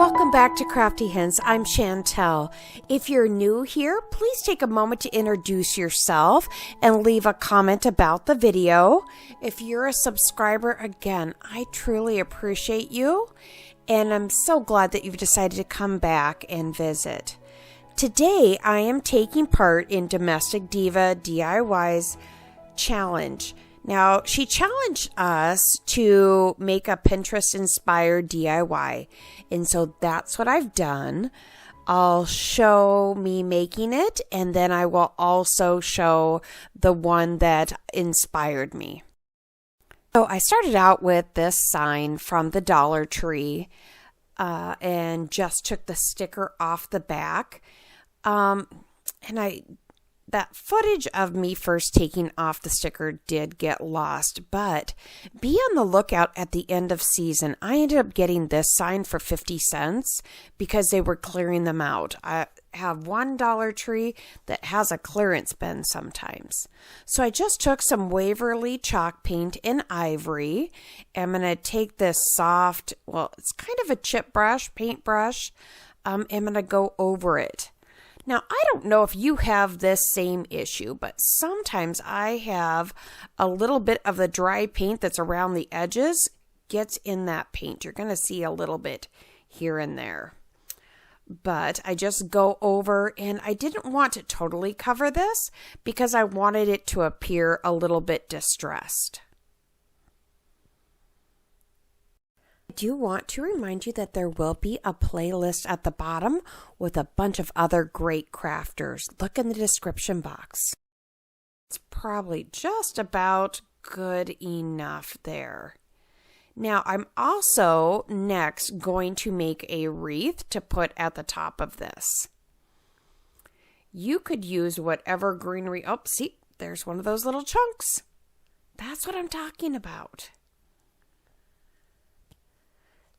Welcome back to Crafty Hints. I'm Chantel. If you're new here, please take a moment to introduce yourself and leave a comment about the video. If you're a subscriber, again, I truly appreciate you, and I'm so glad that you've decided to come back and visit. Today, I am taking part in Domestic Diva DIY's challenge. Now, she challenged us to make a Pinterest-inspired DIY, and so that's what I've done. I'll show me making it, and then I will also show the one that inspired me. So I started out with this sign from the Dollar Tree, and just took the sticker off the back. That footage of me first taking off the sticker did get lost, but be on the lookout at the end of season. I ended up getting this sign for 50 cents because they were clearing them out. I have one Dollar Tree that has a clearance bin sometimes. So I just took some Waverly chalk paint in Ivory. I'm going to take this soft, well, it's kind of a chip brush, paint brush. I'm going to go over it. Now, I don't know if you have this same issue, but sometimes I have a little bit of the dry paint that's around the edges gets in that paint. You're going to see a little bit here and there. But I just go over, and I didn't want to totally cover this because I wanted it to appear a little bit distressed. I do want to remind you that there will be a playlist at the bottom with a bunch of other great crafters. Look in the description box. It's probably just about good enough there. Now, I'm also next going to make a wreath to put at the top of this. You could use whatever greenery. Oh, see, there's one of those little chunks. That's what I'm talking about.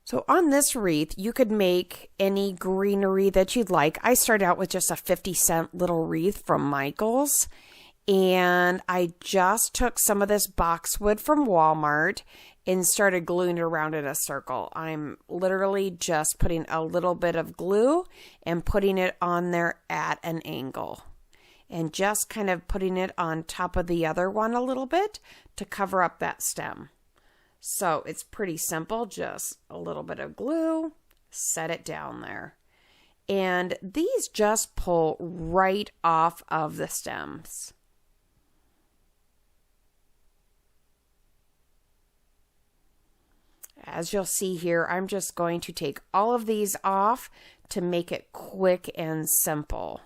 So on this wreath, you could make any greenery that you'd like. I started out with just a 50-cent little wreath from Michael's, and I just took some of this boxwood from Walmart and started gluing it around in a circle. I'm literally just putting a little bit of glue and putting it on there at an angle, and just kind of putting it on top of the other one a little bit to cover up that stem. So it's pretty simple, just a little bit of glue, set it down there. And these just pull right off of the stems. As you'll see here, I'm just going to take all of these off to make it quick and simple.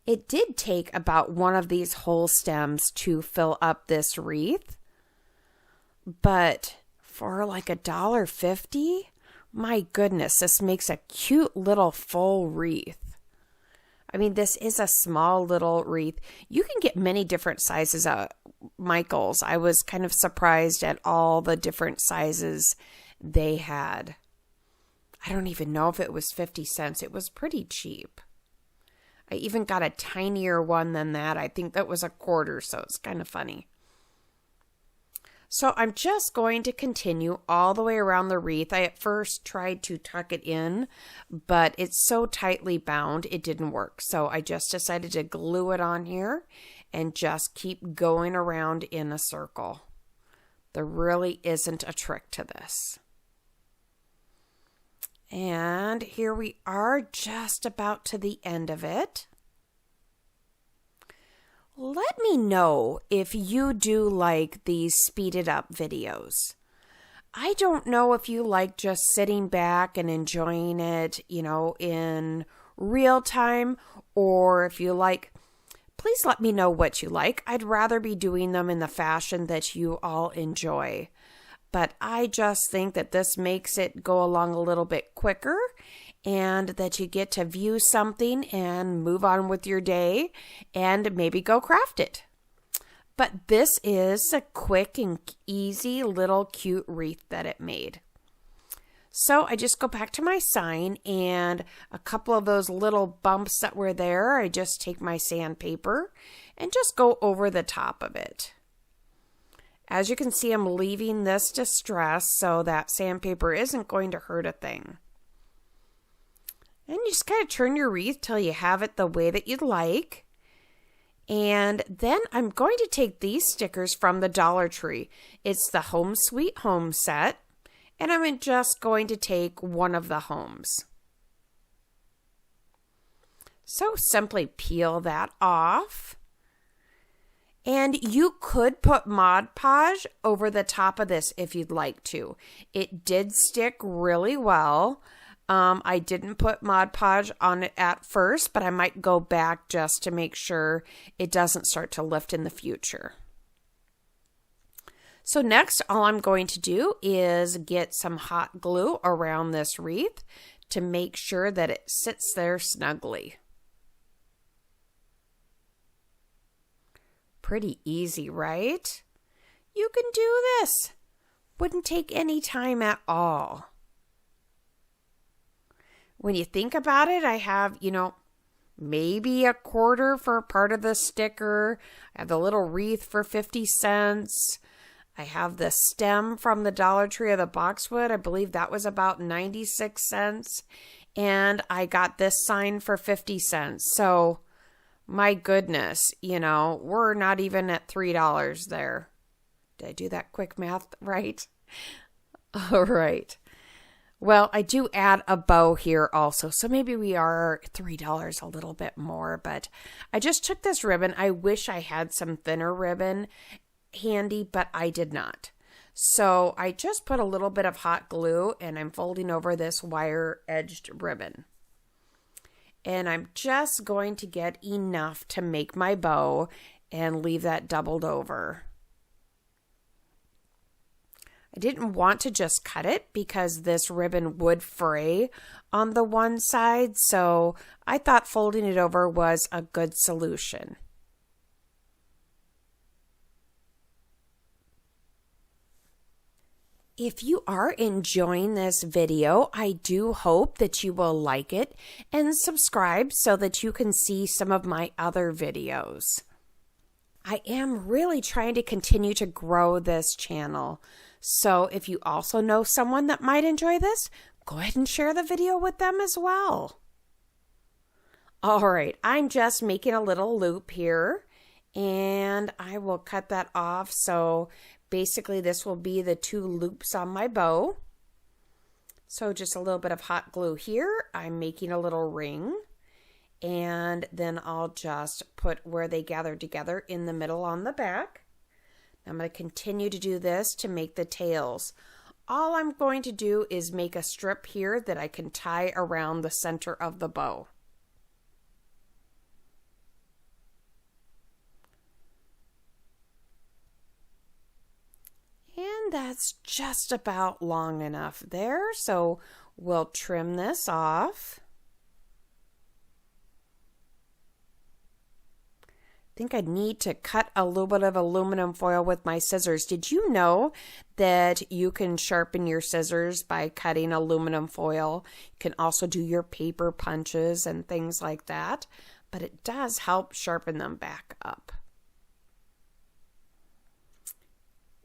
It did take about one of these whole stems to fill up this wreath, but for like $1.50, my goodness, this makes a cute little full wreath. I mean, this is a small little wreath. You can get many different sizes at Michael's. I was kind of surprised at all the different sizes they had. I don't even know if it was 50 cents. It was pretty cheap. I even got a tinier one than that. I think that was a quarter, so it's kind of funny. So I'm just going to continue all the way around the wreath. I at first tried to tuck it in, but it's so tightly bound, it didn't work. So I just decided to glue it on here and just keep going around in a circle. There really isn't a trick to this. And here we are, just about to the end of it. Let me know if you do like these speeded up videos. I don't know if you like just sitting back and enjoying it, in real time, or if you like, please let me know what you like. I'd rather be doing them in the fashion that you all enjoy. But I just think that this makes it go along a little bit quicker, and that you get to view something and move on with your day and maybe go craft it. But this is a quick and easy little cute wreath that it made. So I just go back to my sign, and a couple of those little bumps that were there, I just take my sandpaper and just go over the top of it. As you can see, I'm leaving this distress so that sandpaper isn't going to hurt a thing. And you just kind of turn your wreath till you have it the way that you'd like. And then I'm going to take these stickers from the Dollar Tree. It's the Home Sweet Home set. And I'm just going to take one of the homes. So simply peel that off. And you could put Mod Podge over the top of this if you'd like to. It did stick really well. I didn't put Mod Podge on it at first, but I might go back just to make sure it doesn't start to lift in the future. So next, all I'm going to do is get some hot glue around this wreath to make sure that it sits there snugly. Pretty easy, right? You can do this. Wouldn't take any time at all. When you think about it, I have, maybe a quarter for part of the sticker. I have the little wreath for 50 cents. I have the stem from the Dollar Tree of the Boxwood. I believe that was about 96 cents. And I got this sign for 50 cents. So, my goodness, we're not even at $3 there. Did I do that quick math right? All right. Well, I do add a bow here also, so maybe we are $3 a little bit more, but I just took this ribbon. I wish I had some thinner ribbon handy, but I did not. So I just put a little bit of hot glue and I'm folding over this wire-edged ribbon. And I'm just going to get enough to make my bow and leave that doubled over. I didn't want to just cut it because this ribbon would fray on the one side, so I thought folding it over was a good solution. If you are enjoying this video, I do hope that you will like it and subscribe so that you can see some of my other videos. I am really trying to continue to grow this channel. So if you also know someone that might enjoy this, go ahead and share the video with them as well. All right, I'm just making a little loop here and I will cut that off. So basically this will be the 2 loops on my bow. So just a little bit of hot glue here. I'm making a little ring and then I'll just put where they gather together in the middle on the back. I'm going to continue to do this to make the tails. All I'm going to do is make a strip here that I can tie around the center of the bow. And that's just about long enough there, so we'll trim this off. I think I need to cut a little bit of aluminum foil with my scissors. Did you know that you can sharpen your scissors by cutting aluminum foil? You can also do your paper punches and things like that, but it does help sharpen them back up.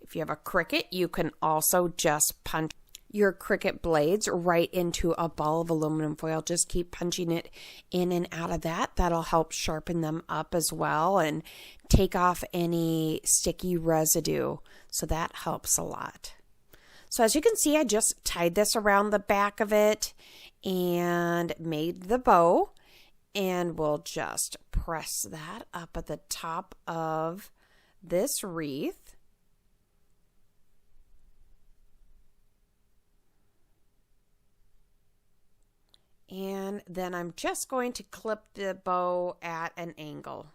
If you have a cricut, you can also just punch your cricut blades right into a ball of aluminum foil. Just keep punching it in and out of that. That'll help sharpen them up as well and take off any sticky residue. So that helps a lot. So as you can see, I just tied this around the back of it and made the bow. And we'll just press that up at the top of this wreath. And then I'm just going to clip the bow at an angle.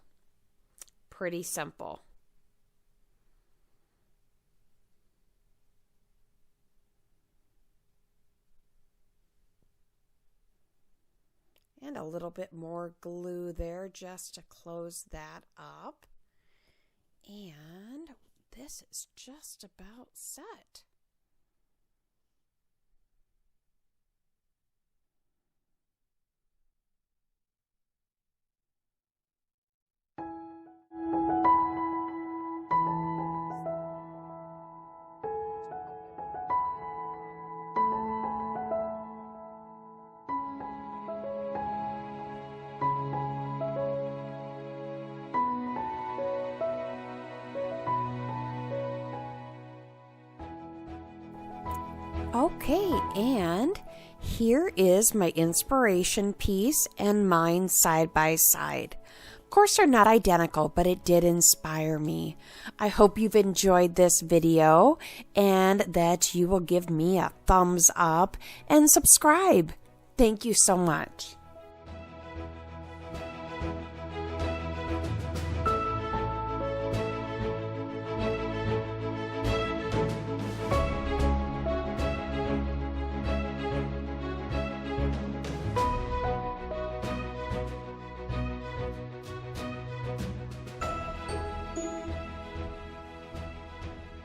Pretty simple. And a little bit more glue there just to close that up. And this is just about set. Okay, and here is my inspiration piece and mine side by side. Of course, they're not identical, but it did inspire me. I hope you've enjoyed this video and that you will give me a thumbs up and subscribe. Thank you so much.